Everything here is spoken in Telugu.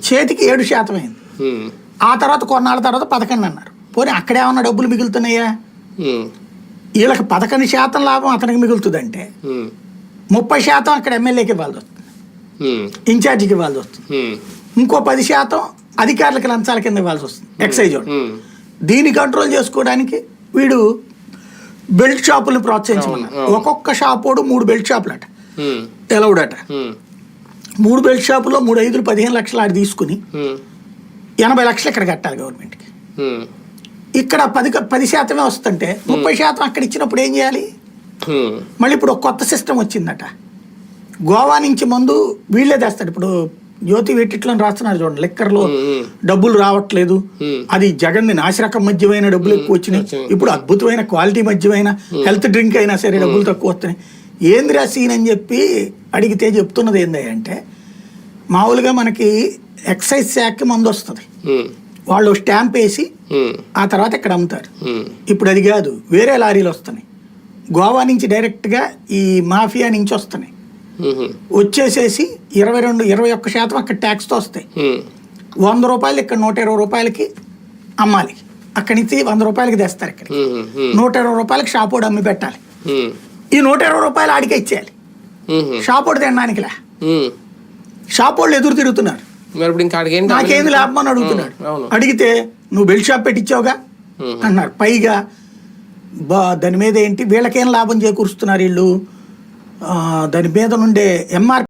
చేతికి 7% అయింది. ఆ తర్వాత కొన్నాళ్ళ తర్వాత 11 అన్నారు. పోనీ అక్కడేమన్నా డబ్బులు మిగులుతున్నాయా? వీళ్ళకి 11% లాభం అతనికి మిగులుతుందంటే 30% అక్కడ ఎమ్మెల్యేకి ఇవ్వాల్సి వస్తుంది, ఇన్ఛార్జికి ఇవ్వాల్సి వస్తుంది, ఇంకో 10% అధికారులకి లంచాల కింద ఇవ్వాల్సి వస్తుంది, ఎక్సైజ్ వాడు. దీన్ని కంట్రోల్ చేసుకోవడానికి వీడు బెల్ట్ షాపులను ప్రోత్సహించమన్నారు. ఒక్కొక్క షాప్ వాడు 3 బెల్ట్ షాపులు అట ఎలవుడట. 3 బెల్ట్ షాపులో 3 5 15 లక్షలు ఆడి తీసుకుని 80 లక్షలు ఇక్కడ కట్టాలి గవర్నమెంట్కి. ఇక్కడ 10% వస్తుంటే 30% అక్కడ ఇచ్చినప్పుడు ఏం చేయాలి? మళ్ళీ ఇప్పుడు ఒక కొత్త సిస్టమ్ వచ్చిందట. గోవా నుంచి మందు వీళ్ళే తెస్తాడు. ఇప్పుడు జ్యోతి వెట్టిట్లో రాస్తున్నారు చూడండి, లిక్కర్లో డబ్బులు రావట్లేదు, అది జగన్ని నాసిరకం మద్యమైన డబ్బులు ఎక్కువ వచ్చినాయి, ఇప్పుడు అద్భుతమైన క్వాలిటీ మద్యమైన హెల్త్ డ్రింక్ అయినా సరే డబ్బులు తక్కువ వస్తున్నాయి. ఏందిరా సీన్ అని చెప్పి అడిగితే చెప్తున్నది ఏంది అంటే, మామూలుగా మనకి ఎక్సైజ్ శాఖకి మందు వస్తుంది, వాళ్ళు స్టాంప్ వేసి ఆ తర్వాత ఇక్కడ అమ్ముతారు. ఇప్పుడు అది కాదు, వేరే లారీలు వస్తున్నాయి, గోవా నుంచి డైరెక్ట్గా ఈ మాఫియా నుంచి వస్తున్నాయి. వచ్చేసేసి 21% అక్కడ ట్యాక్స్తో వస్తాయి. 100 రూపాయలు ఇక్కడ 120 రూపాయలకి అమ్మాలి, అక్కడి నుంచి 100 రూపాయలకి తెస్తారు, ఇక్కడ 120 రూపాయలకి షాపోడు అమ్మి పెట్టాలి. ఈ 120 రూపాయలు ఆడికే ఇచ్చేయాలి, షాపోడు తినడానికిలా. షాపోళ్ళు ఎదురు తిరుగుతున్నారు, నాకేంది లాభం అని అడుగుతున్నాడు. అడిగితే నువ్వు బెల్ట్ షాప్ పెట్టించావుగా అన్నారు. పైగా దాని మీద ఏంటి వీళ్ళకేం లాభం చేకూరుస్తున్నారు వీళ్ళు, దాని మీద నుండే ఎంఆర్